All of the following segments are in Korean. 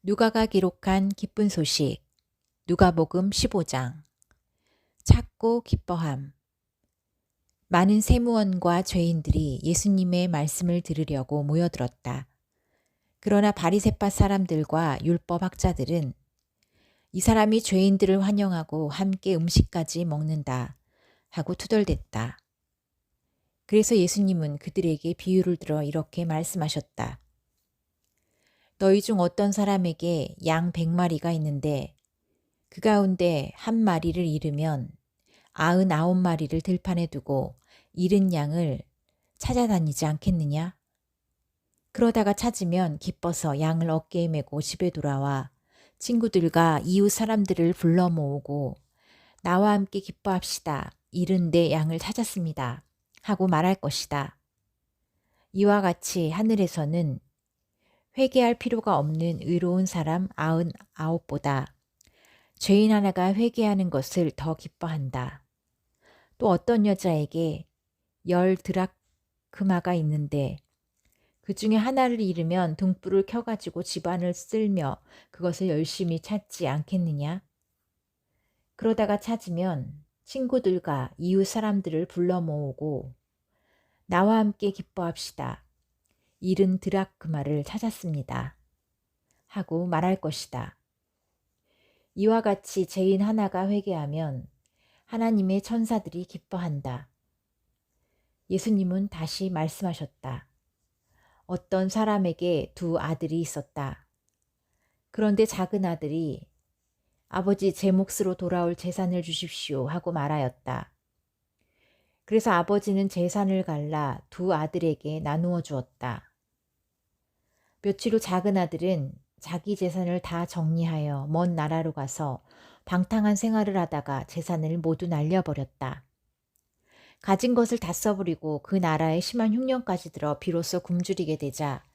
누가가 기록한 기쁜 소식. 누가복음 15장. 찾고 기뻐함. 많은 세무원과 죄인들이 예수님의 말씀을 들으려고 모여들었다. 그러나 바리새파 사람들과 율법 학자들은 이 사람이 죄인들을 환영하고 함께 음식까지 먹는다 하고 투덜댔다. 그래서 예수님은 그들에게 비유를 들어 이렇게 말씀하셨다. 너희 중 어떤 사람에게 양 100마리가 있는데 그 가운데 한 마리를 잃으면 99마리를 들판에 두고 잃은 양을 찾아다니지 않겠느냐? 그러다가 찾으면 기뻐서 양을 어깨에 메고 집에 돌아와 친구들과 이웃 사람들을 불러 모으고 나와 함께 기뻐합시다. 잃은 내 양을 찾았습니다. 하고 말할 것이다. 이와 같이 하늘에서는 회개할 필요가 없는 의로운 사람 99보다 죄인 하나가 회개하는 것을 더 기뻐한다. 또 어떤 여자에게 10드라크마가 있는데 그 중에 하나를 잃으면 등불을 켜가지고 집안을 쓸며 그것을 열심히 찾지 않겠느냐? 그러다가 찾으면 친구들과 이웃 사람들을 불러 모으고 나와 함께 기뻐합시다. 잃은 드라크마를 찾았습니다. 하고 말할 것이다. 이와 같이 죄인 하나가 회개하면 하나님의 천사들이 기뻐한다. 예수님은 다시 말씀하셨다. 어떤 사람에게 2 아들이 있었다. 그런데 작은 아들이 아버지 제 몫으로 돌아올 재산을 주십시오 하고 말하였다. 그래서 아버지는 재산을 갈라 2 아들에게 나누어 주었다. 며칠 후 작은 아들은 자기 재산을 다 정리하여 먼 나라로 가서 방탕한 생활을 하다가 재산을 모두 날려버렸다. 가진 것을 다 써버리고 그 나라에 심한 흉년까지 들어 비로소 굶주리게 되자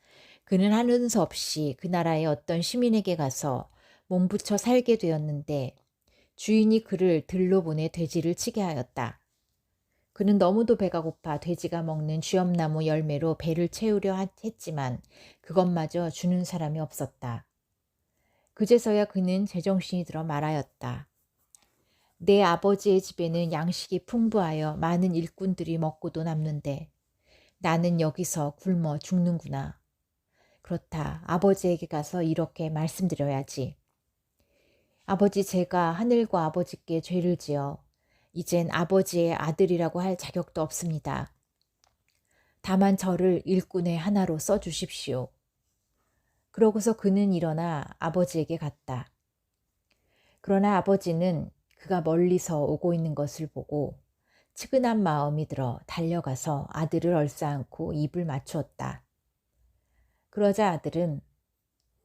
그는 하는 수 없이 그 나라의 어떤 시민에게 가서 몸부쳐 살게 되었는데 주인이 그를 들로 보내 돼지를 치게 하였다. 그는 너무도 배가 고파 돼지가 먹는 쥐엄나무 열매로 배를 채우려 했지만 그것마저 주는 사람이 없었다. 그제서야 그는 제정신이 들어 말하였다. 내 아버지의 집에는 양식이 풍부하여 많은 일꾼들이 먹고도 남는데 나는 여기서 굶어 죽는구나. 그렇다. 아버지에게 가서 이렇게 말씀드려야지. 아버지, 제가 하늘과 아버지께 죄를 지어 이젠 아버지의 아들이라고 할 자격도 없습니다. 다만 저를 일꾼의 하나로 써주십시오. 그러고서 그는 일어나 아버지에게 갔다. 그러나 아버지는 그가 멀리서 오고 있는 것을 보고 측은한 마음이 들어 달려가서 아들을 얼싸안고 입을 맞추었다. 그러자 아들은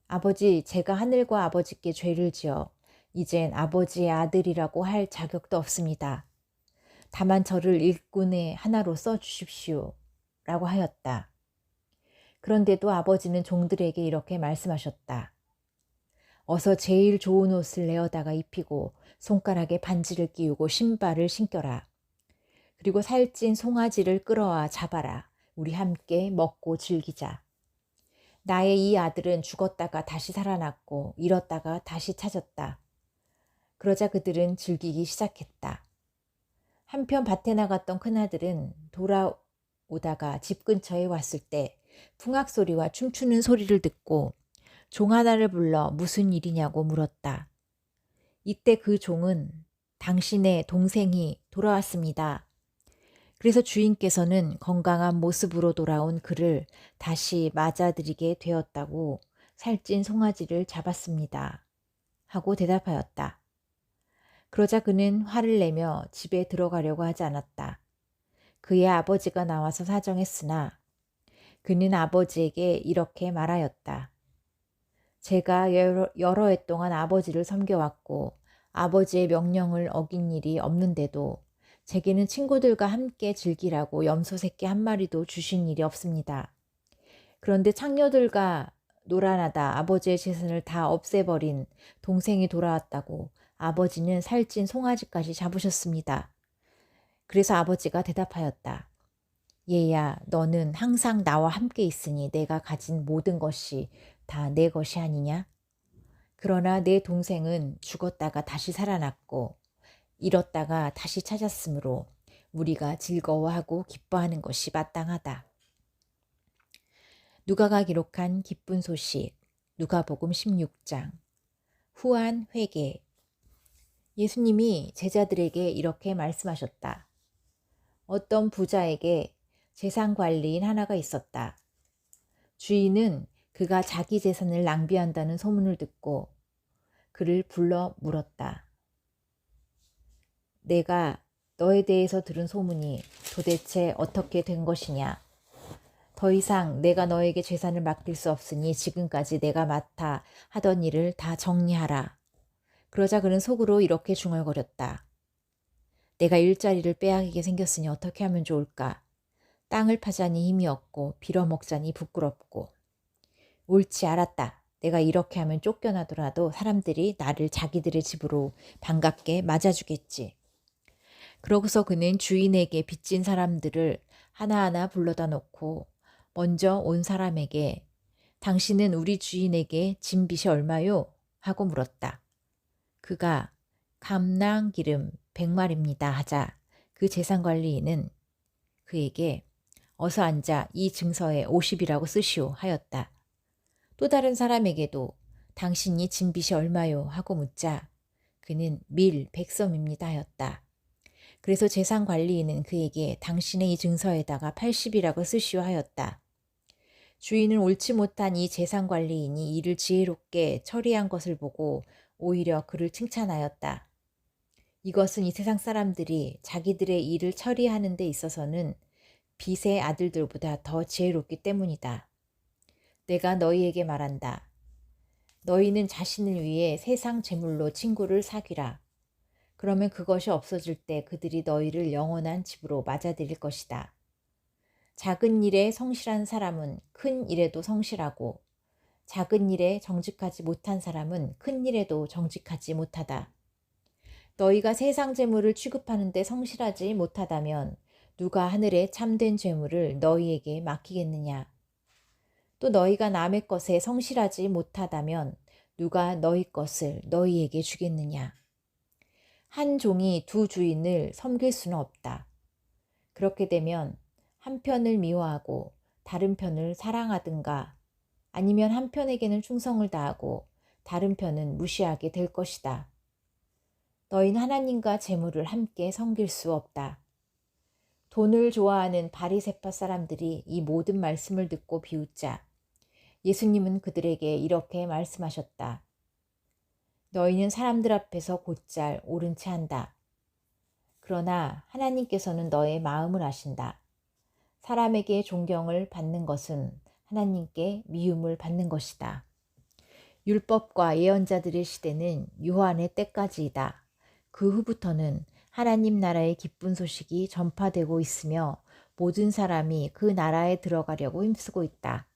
아버지, 제가 하늘과 아버지께 죄를 지어 이젠 아버지의 아들이라고 할 자격도 없습니다. 다만 저를 일꾼의 하나로 써주십시오. 라고 하였다. 그런데도 아버지는 종들에게 이렇게 말씀하셨다. 어서 제일 좋은 옷을 내어다가 입히고 손가락에 반지를 끼우고 신발을 신겨라. 그리고 살찐 송아지를 끌어와 잡아라. 우리 함께 먹고 즐기자. 나의 이 아들은 죽었다가 다시 살아났고 잃었다가 다시 찾았다. 그러자 그들은 즐기기 시작했다. 한편 밭에 나갔던 큰아들은 돌아오다가 집 근처에 왔을 때 풍악 소리와 춤추는 소리를 듣고 종 하나를 불러 무슨 일이냐고 물었다. 이때 그 종은 당신의 동생이 돌아왔습니다. 그래서 주인께서는 건강한 모습으로 돌아온 그를 다시 맞아들이게 되었다고 살찐 송아지를 잡았습니다. 하고 대답하였다. 그러자 그는 화를 내며 집에 들어가려고 하지 않았다. 그의 아버지가 나와서 사정했으나 그는 아버지에게 이렇게 말하였다. 제가 여러 해 동안 아버지를 섬겨왔고 아버지의 명령을 어긴 일이 없는데도 제게는 친구들과 함께 즐기라고 염소 새끼 1마리도 주신 일이 없습니다. 그런데 창녀들과 놀아나다 아버지의 재산을 다 없애버린 동생이 돌아왔다고 아버지는 살찐 송아지까지 잡으셨습니다. 그래서 아버지가 대답하였다. 얘야, 너는 항상 나와 함께 있으니 내가 가진 모든 것이 다 내 것이 아니냐? 그러나 내 동생은 죽었다가 다시 살아났고 잃었다가 다시 찾았으므로 우리가 즐거워하고 기뻐하는 것이 마땅하다. 누가가 기록한 기쁜 소식, 누가복음 16장. 후한 회개. 예수님이 제자들에게 이렇게 말씀하셨다. 어떤 부자에게 재산 관리인 하나가 있었다. 주인은 그가 자기 재산을 낭비한다는 소문을 듣고 그를 불러 물었다. 내가 너에 대해서 들은 소문이 도대체 어떻게 된 것이냐? 더 이상 내가 너에게 재산을 맡길 수 없으니 지금까지 내가 맡아 하던 일을 다 정리하라. 그러자 그는 속으로 이렇게 중얼거렸다. 내가 일자리를 빼앗기게 생겼으니 어떻게 하면 좋을까? 땅을 파자니 힘이 없고 빌어먹자니 부끄럽고. 옳지, 알았다. 내가 이렇게 하면 쫓겨나더라도 사람들이 나를 자기들의 집으로 반갑게 맞아주겠지. 그러고서 그는 주인에게 빚진 사람들을 하나하나 불러다 놓고 먼저 온 사람에게 당신은 우리 주인에게 진 빚이 얼마요? 하고 물었다. 그가 감낭기름 100마리입니다 하자 그 재산관리인은 그에게 어서 앉아 이 증서에 50이라고 쓰시오 하였다. 또 다른 사람에게도 당신이 진 빚이 얼마요? 하고 묻자 그는 밀 100섬입니다 하였다. 그래서 재산관리인은 그에게 당신의 이 증서에다가 80이라고 쓰시오 하였다. 주인은 옳지 못한 이 재산관리인이 일을 지혜롭게 처리한 것을 보고 오히려 그를 칭찬하였다. 이것은 이 세상 사람들이 자기들의 일을 처리하는 데 있어서는 빚의 아들들보다 더 지혜롭기 때문이다. 내가 너희에게 말한다. 너희는 자신을 위해 세상 재물로 친구를 사귀라. 그러면 그것이 없어질 때 그들이 너희를 영원한 집으로 맞아들일 것이다. 작은 일에 성실한 사람은 큰 일에도 성실하고 작은 일에 정직하지 못한 사람은 큰 일에도 정직하지 못하다. 너희가 세상 재물을 취급하는 데 성실하지 못하다면 누가 하늘의 참된 재물을 너희에게 맡기겠느냐? 또 너희가 남의 것에 성실하지 못하다면 누가 너희 것을 너희에게 주겠느냐? 한 종이 두 주인을 섬길 수는 없다. 그렇게 되면 한 편을 미워하고 다른 편을 사랑하든가 아니면 한 편에게는 충성을 다하고 다른 편은 무시하게 될 것이다. 너희는 하나님과 재물을 함께 섬길 수 없다. 돈을 좋아하는 바리새파 사람들이 이 모든 말씀을 듣고 비웃자 예수님은 그들에게 이렇게 말씀하셨다. 너희는 사람들 앞에서 곧잘 옳은 채 한다. 그러나 하나님께서는 너의 마음을 아신다. 사람에게 존경을 받는 것은 하나님께 미움을 받는 것이다. 율법과 예언자들의 시대는 요한의 때까지이다. 그 후부터는 하나님 나라의 기쁜 소식이 전파되고 있으며 모든 사람이 그 나라에 들어가려고 힘쓰고 있다.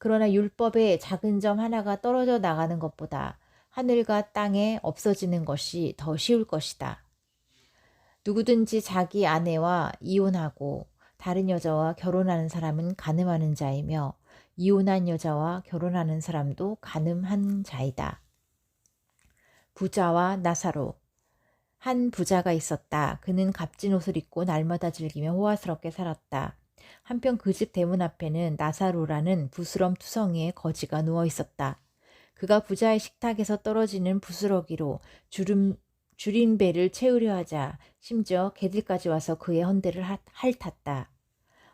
그러나 율법의 작은 점 하나가 떨어져 나가는 것보다 하늘과 땅에 없어지는 것이 더 쉬울 것이다. 누구든지 자기 아내와 이혼하고 다른 여자와 결혼하는 사람은 간음하는 자이며 이혼한 여자와 결혼하는 사람도 간음한 자이다. 부자와 나사로. 한 부자가 있었다. 그는 값진 옷을 입고 날마다 즐기며 호화스럽게 살았다. 한편 그 집 대문 앞에는 나사로라는 부스럼 투성이의 거지가 누워 있었다. 그가 부자의 식탁에서 떨어지는 부스러기로 줄인 배를 채우려 하자 심지어 개들까지 와서 그의 헌대를 핥았다.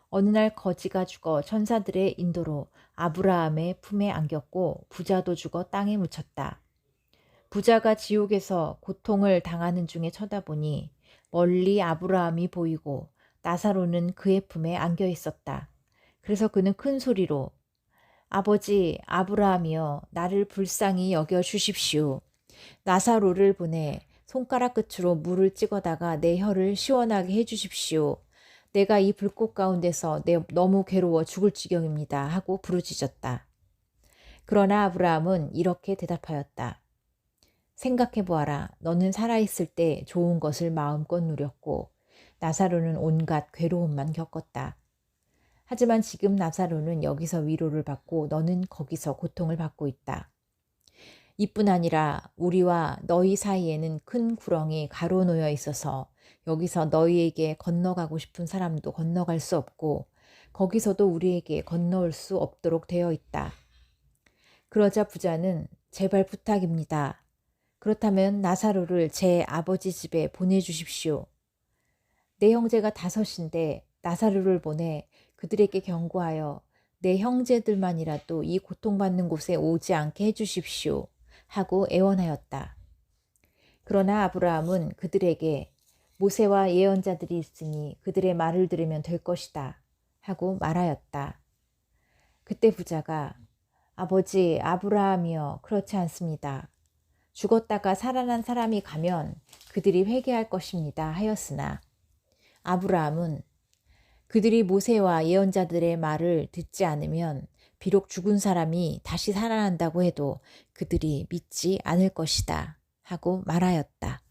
어느 날 거지가 죽어 천사들의 인도로 아브라함의 품에 안겼고 부자도 죽어 땅에 묻혔다. 부자가 지옥에서 고통을 당하는 중에 쳐다보니 멀리 아브라함이 보이고 나사로는 그의 품에 안겨 있었다. 그래서 그는 큰 소리로 아버지 아브라함이여 나를 불쌍히 여겨 주십시오. 나사로를 보내 손가락 끝으로 물을 찍어다가 내 혀를 시원하게 해주십시오. 내가 이 불꽃 가운데서 너무 괴로워 죽을 지경입니다 하고 부르짖었다. 그러나 아브라함은 이렇게 대답하였다. 생각해보아라. 너는 살아있을 때 좋은 것을 마음껏 누렸고 나사로는 온갖 괴로움만 겪었다. 하지만 지금 나사로는 여기서 위로를 받고 너는 거기서 고통을 받고 있다. 이뿐 아니라 우리와 너희 사이에는 큰 구렁이 가로놓여 있어서 여기서 너희에게 건너가고 싶은 사람도 건너갈 수 없고 거기서도 우리에게 건너올 수 없도록 되어 있다. 그러자 부자는 제발 부탁입니다. 그렇다면 나사로를 제 아버지 집에 보내주십시오. 내 형제가 5인데 나사로를 보내 그들에게 경고하여 내 형제들만이라도 이 고통받는 곳에 오지 않게 해주십시오. 하고 애원하였다. 그러나 아브라함은 그들에게 모세와 예언자들이 있으니 그들의 말을 들으면 될 것이다. 하고 말하였다. 그때 부자가 아버지 아브라함이여 그렇지 않습니다. 죽었다가 살아난 사람이 가면 그들이 회개할 것입니다. 하였으나 아브라함은 그들이 모세와 예언자들의 말을 듣지 않으면 비록 죽은 사람이 다시 살아난다고 해도 그들이 믿지 않을 것이다. 하고 말하였다.